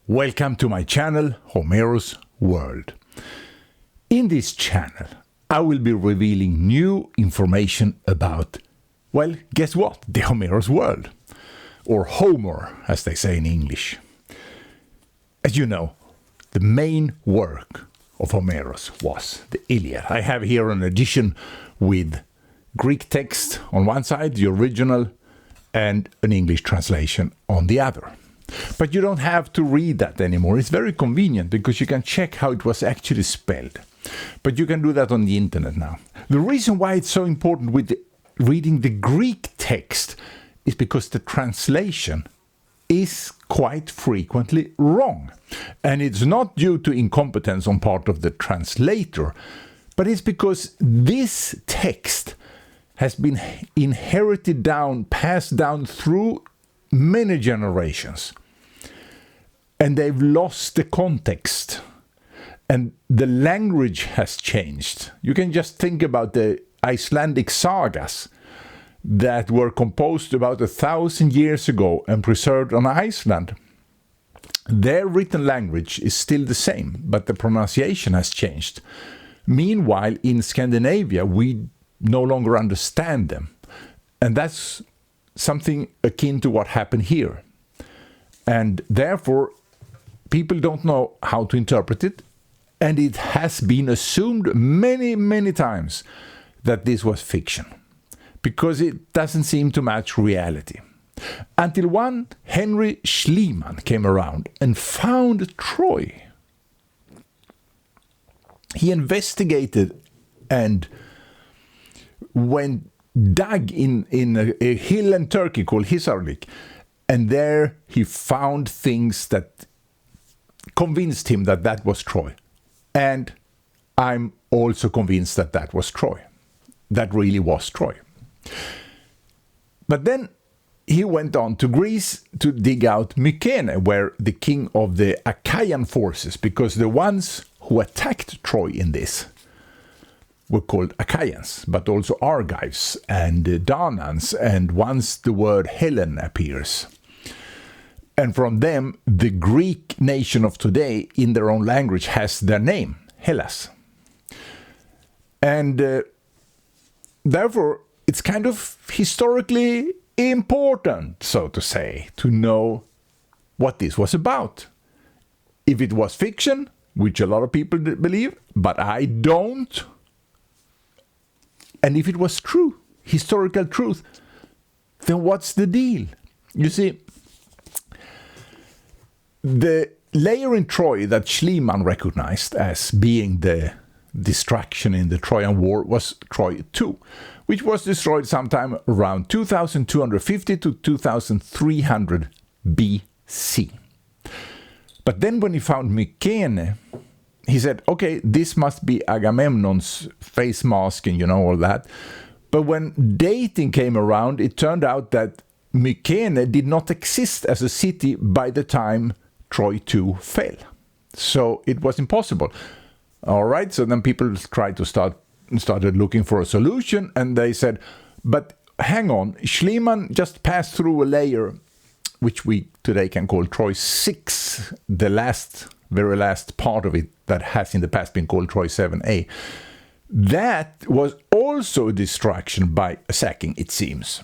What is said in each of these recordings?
Welcome to my channel, Homer's World. In this channel, I will be revealing new information about, well, guess what? The Homer's World. Or Homer, as they say in English. As you know, the main work of Homerus was the Iliad. I have here an edition with Greek text on one side, the original, and an English translation on the other. But you don't have to read that anymore. It's very convenient because you can check how it was actually spelled. But you can do that on the internet now. The reason why it's so important with reading the Greek text is because the translation is quite frequently wrong. And it's not due to incompetence on part of the translator, but it's because this text has been inherited down, passed down through many generations, and they've lost the context, and the language has changed. You can just think about the Icelandic sagas that were composed about 1,000 years ago and preserved on Iceland. Their written language is still the same, but the pronunciation has changed. Meanwhile, in Scandinavia, we no longer understand them, and that's something akin to what happened here. And therefore, people don't know how to interpret it, and it has been assumed many, many times that this was fiction, because it doesn't seem to match reality. Until one Henry Schliemann came around and found Troy. He investigated and dug in a hill in Turkey called Hisarlik, and there he found things that convinced him that that was Troy. And I'm also convinced that that was Troy. That really was Troy. But then he went on to Greece to dig out Mycenae, where the king of the Achaean forces, because the ones who attacked Troy in this were called Akhaians, but also Argives and Danans, and once the word Helen appears. And from them, the Greek nation of today, in their own language, has their name, Hellas. And therefore, it's kind of historically important, so to say, to know what this was about. If it was fiction, which a lot of people believe, but I don't. And if it was true, historical truth, then what's the deal? You see, the layer in Troy that Schliemann recognized as being the destruction in the Trojan War was Troy II, which was destroyed sometime around 2250 to 2300 BC. But then when he found Mycenae, he said, okay, this must be Agamemnon's face mask and all that. But when dating came around, it turned out that Mycenae did not exist as a city by the time Troy II fell. So it was impossible. All right, so then people started looking for a solution, and they said, but hang on, Schliemann just passed through a layer, which we today can call Troy VI, the very last part of it that has in the past been called Troy 7a. That was also a distraction by a sacking, it seems.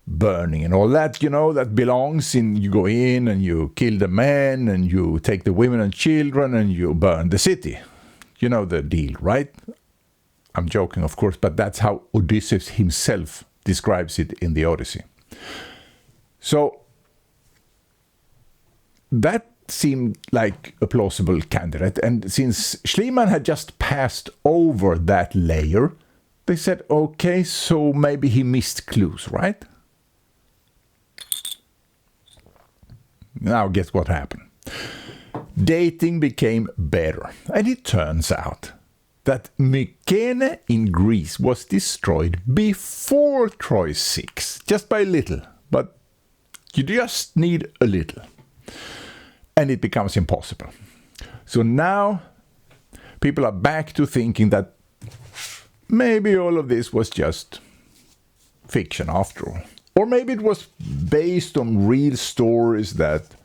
Burning and all that, that belongs in, you go in and you kill the men and you take the women and children and you burn the city. You know the deal, right? I'm joking, of course, but that's how Odysseus himself describes it in the Odyssey. So that seemed like a plausible candidate, and since Schliemann had just passed over that layer, they said, okay, so maybe he missed clues, right? Now guess what happened? Dating became better, and it turns out that Mycenae in Greece was destroyed before Troy 6, just by a little, but you just need a little. And it becomes impossible. So now people are back to thinking that maybe all of this was just fiction after all. Or maybe it was based on real stories that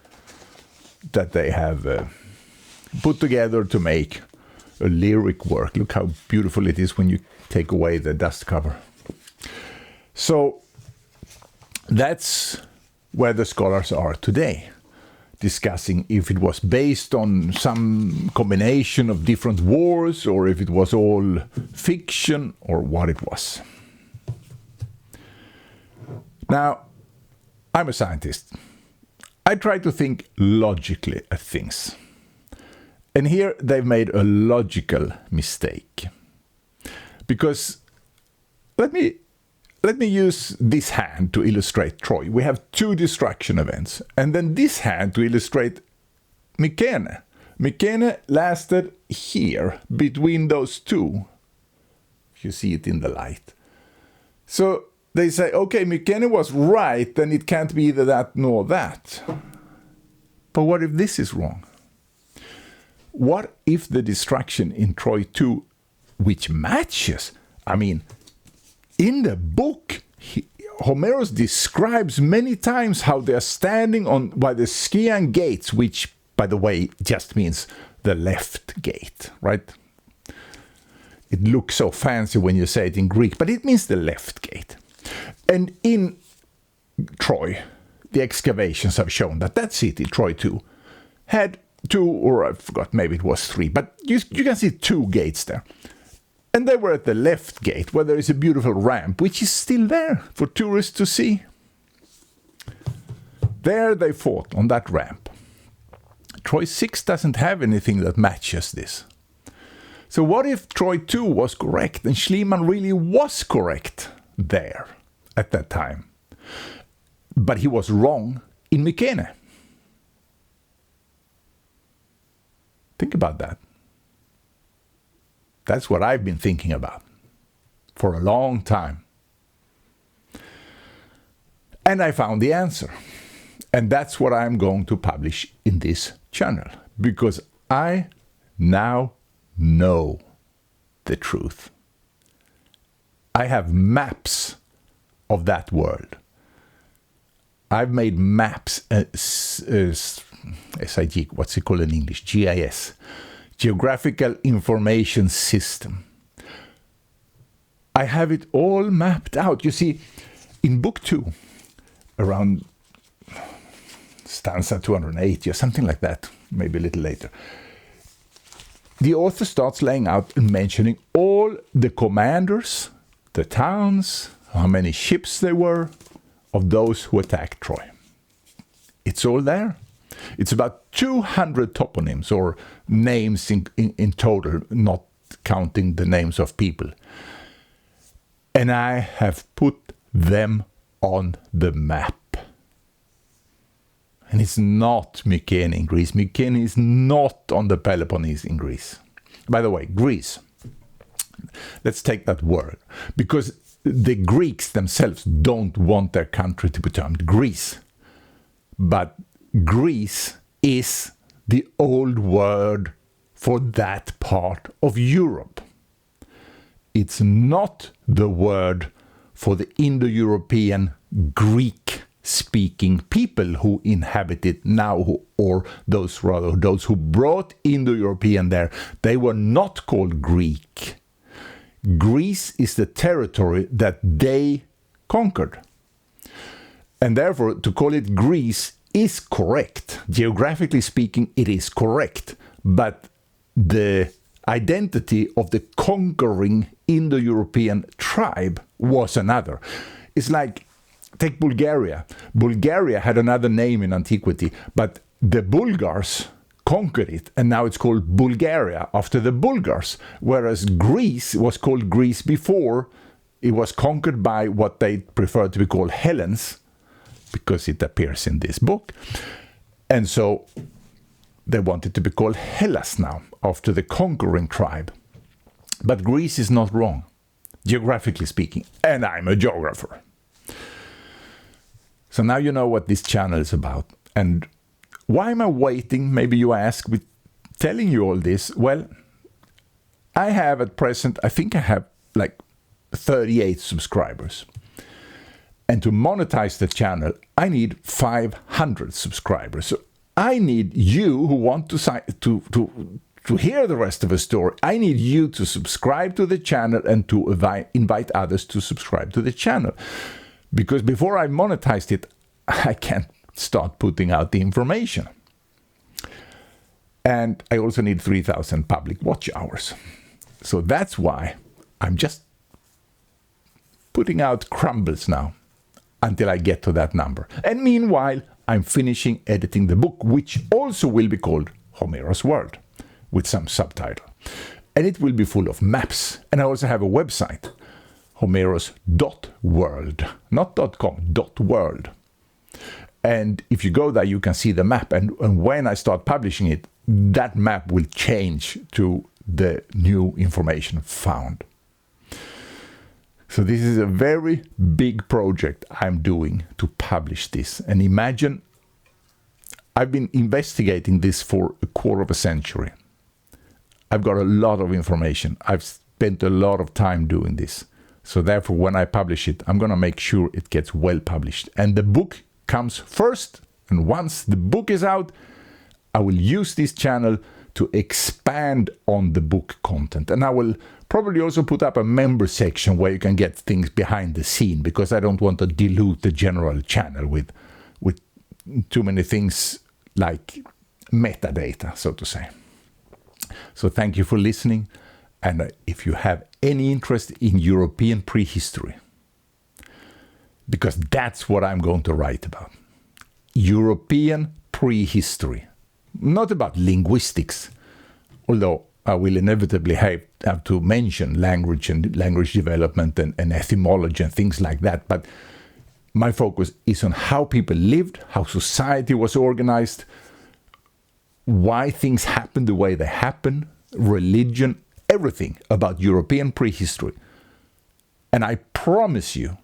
that they have put together to make a lyric work. Look how beautiful it is when you take away the dust cover. So that's where the scholars are today, discussing if it was based on some combination of different wars or if it was all fiction or what it was. Now, I'm a scientist. I try to think logically at things. And here they've made a logical mistake. Because let me use this hand to illustrate Troy. We have two destruction events. And then this hand to illustrate Mycenae. Mycenae lasted here, between those two. If you see it in the light. So they say, okay, Mycenae was right, then it can't be either that nor that. But what if this is wrong? What if the destruction in Troy 2, which matches, I mean, in the book, Homerus describes many times how they're standing by the Achaean gates, which, by the way, just means the left gate, right? It looks so fancy when you say it in Greek, but it means the left gate. And in Troy, the excavations have shown that that city, Troy 2, had two, or I forgot, maybe it was three, but you can see two gates there. And they were at the left gate, where there is a beautiful ramp, which is still there for tourists to see. There they fought on that ramp. Troy 6 doesn't have anything that matches this. So what if Troy 2 was correct and Schliemann really was correct there at that time? But he was wrong in Mycenae. Think about that. That's what I've been thinking about for a long time. And I found the answer. And that's what I'm going to publish in this channel. Because I now know the truth. I have maps of that world. I've made maps, SIG, what's it called in English? GIS. Geographical Information System. I have it all mapped out. You see, in book 2, around stanza 280 or something like that, maybe a little later, the author starts laying out and mentioning all the commanders, the towns, how many ships there were of those who attacked Troy. It's all there. It's about 200 toponyms or names in total, not counting the names of people. And I have put them on the map. And it's not Mycenae in Greece. Mycenae is not on the Peloponnese in Greece. By the way, Greece. Let's take that word. Because the Greeks themselves don't want their country to be termed Greece. But Greece is the old word for that part of Europe. It's not the word for the Indo-European Greek-speaking people who inhabit it now, or those who brought Indo-European there. They were not called Greek. Greece is the territory that they conquered. And therefore, to call it Greece is correct. Geographically speaking, it is correct. But the identity of the conquering Indo-European tribe was another. It's like, take Bulgaria. Bulgaria had another name in antiquity, but the Bulgars conquered it, and now it's called Bulgaria after the Bulgars, whereas Greece was called Greece before it was conquered by what they preferred to be called Hellenes, because it appears in this book. And so they wanted to be called Hellas now, after the conquering tribe. But Greece is not wrong, geographically speaking, and I'm a geographer. So now you know what this channel is about. And why am I waiting, maybe you ask, with telling you all this? Well, I have at present, I think I have like 38 subscribers. And to monetize the channel, I need 500 subscribers. So I need you who want to hear the rest of the story. I need you to subscribe to the channel and to invite others to subscribe to the channel. Because before I monetized it, I can't start putting out the information. And I also need 3,000 public watch hours. So that's why I'm just putting out crumbles now until I get to that number. And meanwhile, I'm finishing editing the book, which also will be called Homeros World, with some subtitle. And it will be full of maps. And I also have a website, homeros.world, not .com, .world. And if you go there, you can see the map. And when I start publishing it, that map will change to the new information found. So this is a very big project I'm doing to publish this. And imagine, I've been investigating this for a quarter of a century. I've got a lot of information. I've spent a lot of time doing this. So therefore, when I publish it, I'm going to make sure it gets well published. And the book comes first. And once the book is out, I will use this channel to expand on the book content. And I will probably also put up a member section where you can get things behind the scene, because I don't want to dilute the general channel with too many things like metadata, so to say. So thank you for listening. And if you have any interest in European prehistory, because that's what I'm going to write about. European prehistory. Not about linguistics, although I will inevitably have to mention language and language development and etymology and things like that. But my focus is on how people lived, how society was organized, why things happened the way they happened, religion, everything about European prehistory. And I promise you,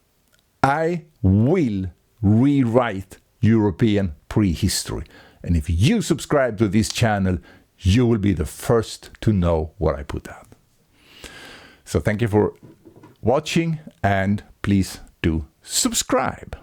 I will rewrite European prehistory. And if you subscribe to this channel, you will be the first to know what I put out. So thank you for watching, and please do subscribe.